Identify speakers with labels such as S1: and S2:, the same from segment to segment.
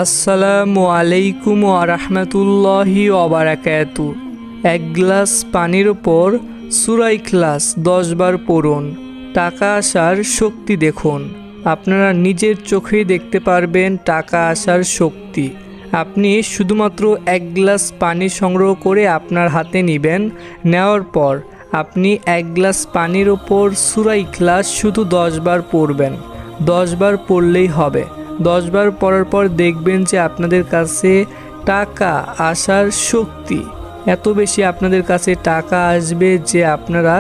S1: আসসালামু আলাইকুম ওয়া রাহমাতুল্লাহি ওয়া বারাকাতু। এক গ্লাস পানির ওপর সূরা ইখলাস 10 বার পড়ুন। টাকা আসার শক্তি দেখুন। আপনারা নিজের চোখেই দেখতে পারবেন টাকা আসার শক্তি। আপনি শুধুমাত্র এক গ্লাস পানি সংগ্রহ করে আপনার হাতে নেবেন। নেওয়ার পর আপনি এক গ্লাস পানির ওপর সূরা ইখলাস শুধু 10 বার পড়বেন। 10 বার পড়লেই হবে। 10 বার পড়ার পর দেখবেন যে আপনাদের কাছে টাকা আসার শক্তি এত বেশি আপনাদের কাছে টাকা আসবে যে আপনারা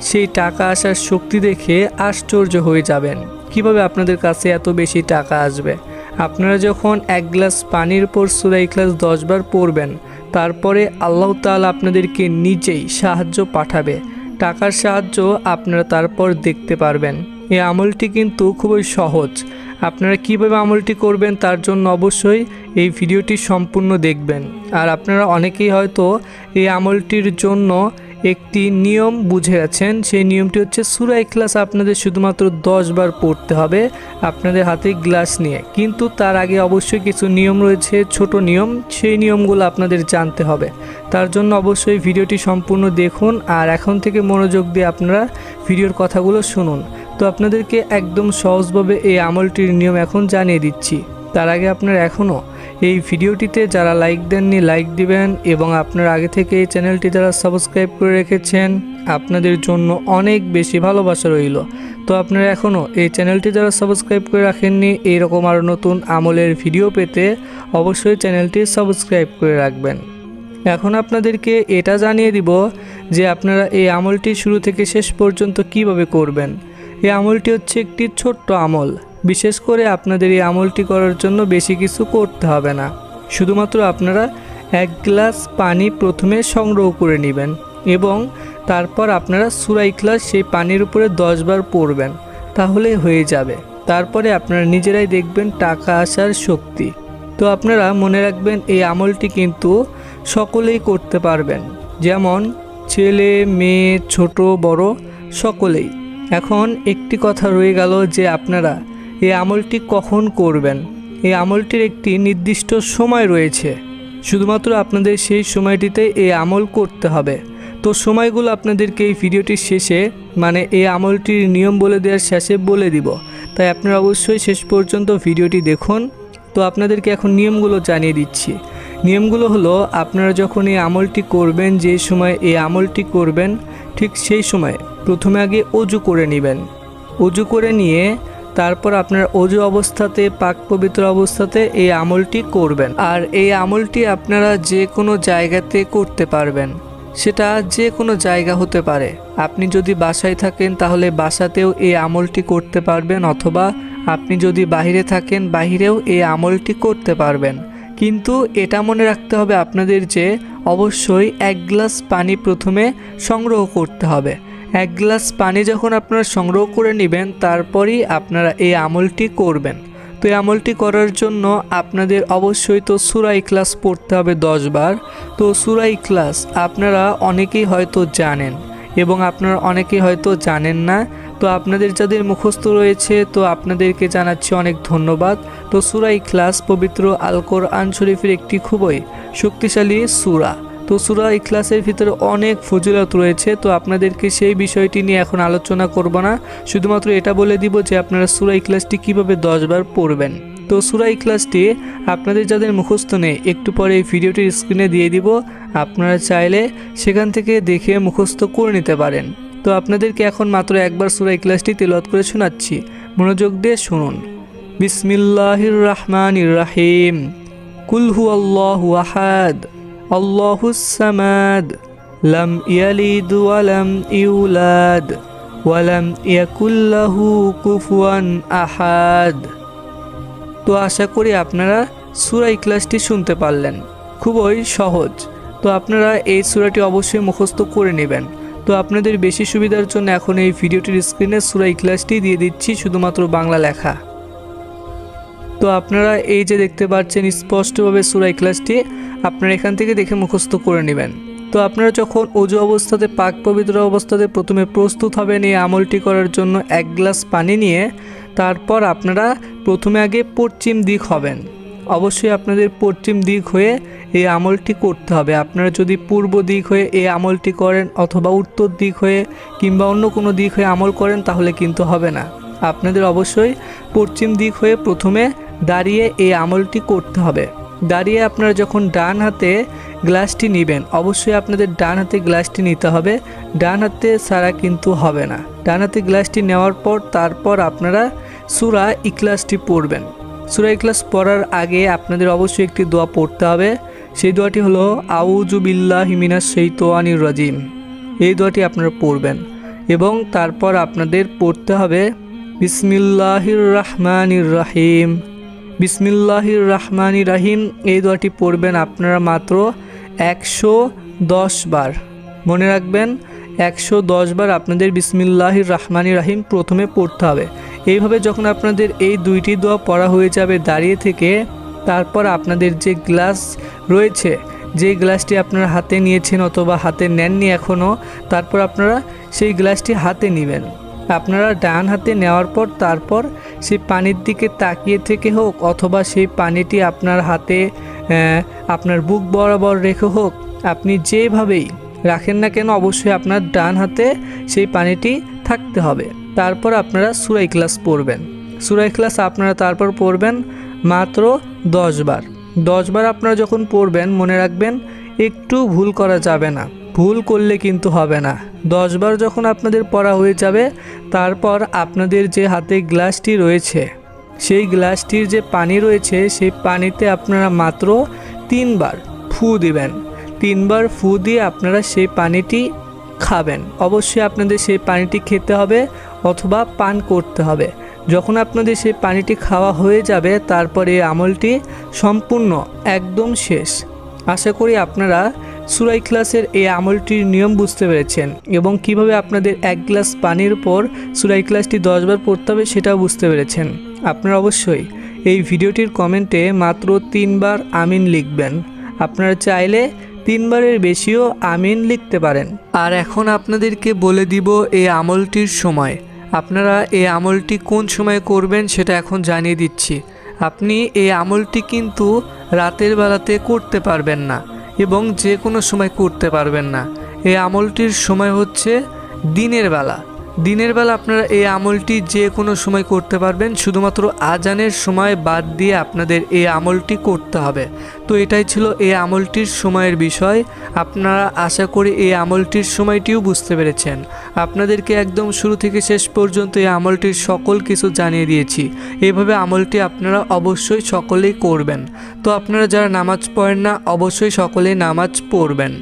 S1: সেই টাকা আসার শক্তি দেখে আশ্চর্য হয়ে যাবেন। কিভাবে আপনাদের কাছে এত বেশি টাকা আসবে? আপনারা যখন এক গ্লাস পানির উপর সূরা ইখলাস 10 বার পড়বেন, তারপরে আল্লাহ তাআলা আপনাদেরকে নিজেই সাহায্য পাঠাবে। টাকার সাহায্য আপনারা তারপর দেখতে পারবেন। এই আমলটি কিন্তু খুবই সহজ। আপনারা কিভাবে আমলটি করবেন তার জন্য অবশ্যই এই ভিডিওটি সম্পূর্ণ দেখবেন। আর আপনারা অনেকেই হয়তো এই আমলটির জন্য একটি নিয়ম বুঝে আছেন। সেই নিয়মটি হচ্ছে সূরা ইখলাস আপনাদের শুধুমাত্র 10 বার পড়তে হবে আপনাদের হাতে গ্লাস নিয়ে। কিন্তু তার আগে অবশ্যই কিছু নিয়ম রয়েছে, ছোট নিয়ম। সেই নিয়মগুলো আপনাদের জানতে হবে। তার জন্য অবশ্যই ভিডিওটি সম্পূর্ণ দেখুন আর এখন থেকে মনোযোগ দিয়ে আপনারা ভিডিওর কথাগুলো শুনুন। তো আপনাদেরকে একদম সহজভাবে এই আমলটির নিয়ম এখন জানিয়ে দিচ্ছি। তার আগে আপনারা এখনও এই ভিডিওটিতে যারা লাইক দেননি লাইক দিবেন, এবং আপনারা আগে থেকে এই চ্যানেলটি যারা সাবস্ক্রাইব করে রেখেছেন আপনাদের জন্য অনেক বেশি ভালোবাসা রইল। তো আপনারা এখনও এই চ্যানেলটি যারা সাবস্ক্রাইব করে রাখেননি এইরকম আরও নতুন আমলের ভিডিও পেতে অবশ্যই চ্যানেলটি সাবস্ক্রাইব করে রাখবেন। এখন আপনাদেরকে এটা জানিয়ে দিব যে আপনারা এই আমলটি শুরু থেকে শেষ পর্যন্ত কিভাবে করবেন। এই আমলটি হচ্ছে একটি ছোট্ট আমল। বিশেষ করে আপনাদের এই আমলটি করার জন্য বেশি কিছু করতে হবে না। শুধুমাত্র আপনারা এক গ্লাস পানি প্রথমে সংগ্রহ করে নেবেন এবং তারপর আপনারা সূরা ইখলাস সেই পানির উপরে 10 বার পড়বেন, তাহলেই হয়ে যাবে। তারপরে আপনারা নিজেরাই দেখবেন টাকা আসার শক্তি। তো আপনারা মনে রাখবেন এই আমলটি কিন্তু সকলেই করতে পারবেন, যেমন ছেলে মেয়ে ছোট বড় সকলেই। এখন একটি কথা রয়ে গেল যে আপনারা এই আমলটি কখন করবেন। এই আমলটির একটি নির্দিষ্ট সময় রয়েছে। শুধুমাত্র আপনাদের সেই সময়টিতে এই আমল করতে হবে। তো সময়গুলো আপনাদেরকে এই ভিডিওটির শেষে, মানে এই আমলটির নিয়ম বলে দেওয়ার শেষে বলে দিব। তাই আপনারা অবশ্যই শেষ পর্যন্ত ভিডিওটি দেখুন। তো আপনাদেরকে এখন নিয়মগুলো জানিয়ে দিচ্ছি। নিয়মগুলো হলো, আপনারা যখন এই আমলটি করবেন, যে সময় এই আমলটি করবেন ঠিক সেই সময় প্রথমে আগে অজু করে নেবেন। অজু করে নিয়ে তারপর আপনার অজু অবস্থাতে, পাক পবিত্র অবস্থাতে এই আমলটি করবেন। আর এই আমলটি আপনারা যে কোনো জায়গাতে করতে পারবেন। সেটা যে কোনো জায়গা হতে পারে। আপনি যদি বাসায় থাকেন তাহলে বাসাতেও এই আমলটি করতে পারবেন, অথবা আপনি যদি বাইরে থাকেন বাইরেও এই আমলটি করতে পারবেন। কিন্তু এটা মনে রাখতে হবে আপনাদের যে অবশ্যই এক গ্লাস পানি প্রথমে সংগ্রহ করতে হবে। এক গ্লাস পানি যখন আপনারা সংগ্রহ করে নেবেন তারপরই আপনারা এই আমলটি করবেন। তো এই আমলটি করার জন্য আপনাদের অবশ্যই তো সূরা ইখলাস পড়তে হবে 10 বার। তো সূরা ইখলাস আপনারা অনেকেই হয়তো জানেন এবং আপনারা অনেকেই হয়তো জানেন না। তো আপনাদের যাদের মুখস্থ রয়েছে তো আপনাদেরকে জানাচ্ছি অনেক ধন্যবাদ। তো সূরা ইখলাস পবিত্র আল কোরআন শরীফের একটি খুবই শক্তিশালী সূরা। তো সূরা ইখলাসের ভিতরে অনেক ফজিলত রয়েছে। তো আপনাদেরকে সেই বিষয়টি নিয়ে এখন আলোচনা করব না, শুধুমাত্র এটা বলে দিব যে আপনারা সূরা ইখলাসটি কীভাবে 10 বার পড়বেন। তো সূরা ইখলাসটি আপনাদের যাদের মুখস্থ নেই একটু পরে এই ভিডিওটির স্ক্রিনে দিয়ে দিব, আপনারা চাইলে সেখান থেকে দেখে মুখস্থ করে নিতে পারেন। তো আপনাদেরকে এখন মাত্র একবার সূরা ইখলাসটি তিলাওয়াত করে শোনাচ্ছি, মনোযোগ দিয়ে শুনুন। বিসমিল্লাহির রহমানির রহিম। কুল হুয়াল্লাহু আহাদ আল্লাহুস সামাদ লাম ইয়ালিদ ওয়া লাম ইউলাদ ওয়া লাম ইয়াকুল লাহু কুফুয়ান আহাদ। তো আশা করি আপনারা সূরা ইখলাসটি শুনতে পারলেন। খুবই সহজ। তো আপনারা এই সূরাটি অবশ্যই মুখস্থ করে নেবেন। তো আপনাদের বেশি সুবিধার জন্য এখন এই ভিডিওটির স্ক্রিনে সূরা ইখলাসটি দিয়ে দিচ্ছি, শুধুমাত্র বাংলা লেখা। তো আপনারা এই যে দেখতে পাচ্ছেন স্পষ্টভাবে সূরা ইখলাসটি আপনারা এখান থেকে দেখে মুখস্থ করে নেবেন। তো আপনারা যখন অজু অবস্থাতে, পাক পবিত্র অবস্থাতে প্রথমে প্রস্তুত হবেন এই আমলটি করার জন্য এক গ্লাস পানি নিয়ে, তারপর আপনারা প্রথমে আগে পশ্চিম দিক হবেন। অবশ্যই আপনাদের পশ্চিম দিক হয়ে এই আমলটি করতে হবে। আপনারা যদি পূর্ব দিক হয়ে এই আমলটি করেন অথবা উত্তর দিক হয়ে কিংবা অন্য কোনো দিক হয়ে আমল করেন তাহলে কিন্তু হবে না। আপনাদের অবশ্যই পশ্চিম দিক হয়ে প্রথমে দাঁড়িয়ে এই আমলটি করতে হবে। দাঁড়িয়ে আপনারা যখন ডান হাতে গ্লাসটি নেবেন, অবশ্যই আপনাদের ডান হাতে গ্লাসটি নিতে হবে, ডান হাতে ছাড়া কিন্তু হবে না। ডান হাতে গ্লাসটি নেওয়ার পর তারপর আপনারা সূরা ইখলাসটি পড়বেন। সূরা ইখলাস পড়ার আগে আপনাদের অবশ্যই একটি দোয়া পড়তে হবে। সেই দোয়াটি হলো আউযু বিল্লাহি মিনাশ শাইতানির রাজিম। এই দোয়াটি আপনারা পড়বেন এবং তারপর আপনাদের পড়তে হবে বিসমিল্লাহির রহমানির রহিম। বিসমিল্লাহির রহমানির রহিম এই দোয়াটি পড়বেন আপনারা মাত্র 110 বার। মনে রাখবেন 110 বার আপনাদের বিসমিল্লাহির রহমানির রহিম প্রথমে পড়তে হবে। এইভাবে যখন আপনাদের এই দুইটি দোয়া পড়া হয়ে যাবে দাঁড়িয়ে থেকে, তারপর আপনাদের যে গ্লাস রয়েছে, যে গ্লাসটি আপনারা হাতে নিয়েছেন অথবা হাতে নেননি এখনও, তারপর আপনারা সেই গ্লাসটি হাতে নেবেন। আপনারা ডান হাতে নেওয়ার পর তারপর সেই পানির দিকে তাকিয়ে থেকে হোক অথবা সেই পানিটি আপনার হাতে আপনার বুক বরাবর রেখে হোক, আপনি যেভাবেই রাখেন না কেন অবশ্যই আপনার ডান হাতে সেই পানিটি থাকতে হবে। তারপর আপনারা সূরা ইখলাস পড়বেন। সূরা ইখলাস আপনারা তারপর পড়বেন মাত্র 10 বার। 10 বার আপনারা যখন পড়বেন মনে রাখবেন একটু ভুল করা যাবে না, ভুল করলে কিন্তু হবে না। 10 বার যখন আপনাদের পড়া হয়ে যাবে তারপর আপনাদের যে হাতে গ্লাসটি রয়েছে, সেই গ্লাসটির যে পানি রয়েছে সেই পানিতে আপনারা মাত্র 3 বার ফু দিবেন। 3 বার ফু দিয়ে আপনারা সেই পানিটি খাবেন। অবশ্যই আপনাদের সেই পানিটি খেতে হবে অথবা পান করতে হবে। যখন আপনাদের সেই পানিটি খাওয়া হয়ে যাবে তারপরে এই আমলটি সম্পূর্ণ একদম শেষ। আশা করি আপনারা সূরা ইখলাসের এই আমলটির নিয়ম বুঝতে পেরেছেন এবং কিভাবে আপনাদের 1 গ্লাস পানির উপর সূরা ইখলাসটি 10 বার পড়তে হবে সেটাও বুঝতে পেরেছেন। আপনারা অবশ্যই এই ভিডিওটির কমেন্টে মাত্র 3 বার আমিন লিখবেন। আপনারা চাইলে 3 বারের বেশিও আমিন লিখতে পারেন। আর এখন আপনাদেরকে বলে দিব এই আমলটির সময়। আপনারা এই আমলটি কোন সময় করবেন সেটা এখন জানিয়ে দিচ্ছি। আপনি এই আমলটি কিন্তু রাতের বেলাতে করতে পারবেন না এবং যে কোনো সময় করতে পারবেন না। এই আমলটির সময় হচ্ছে দিনের বেলা। দিনের বেলা আপনারা এই আমলটি যে কোনো সময় করতে পারবেন, শুধুমাত্র আজানের সময় বাদ দিয়ে আপনাদের এই আমলটি করতে হবে। তো এটাই ছিল এই আমলটির সময়ের বিষয়। আপনারা আশা করি এই আমলটির সময়টিও বুঝতে পেরেছেন। আপনাদেরকে একদম শুরু থেকে শেষ পর্যন্ত এই আমলটির সকল কিছু জানিয়ে দিয়েছি। এইভাবে আমলটি আপনারা অবশ্যই সকলেই করবেন। তো আপনারা যারা নামাজ পড়েন না অবশ্যই সকলেই নামাজ পড়বেন।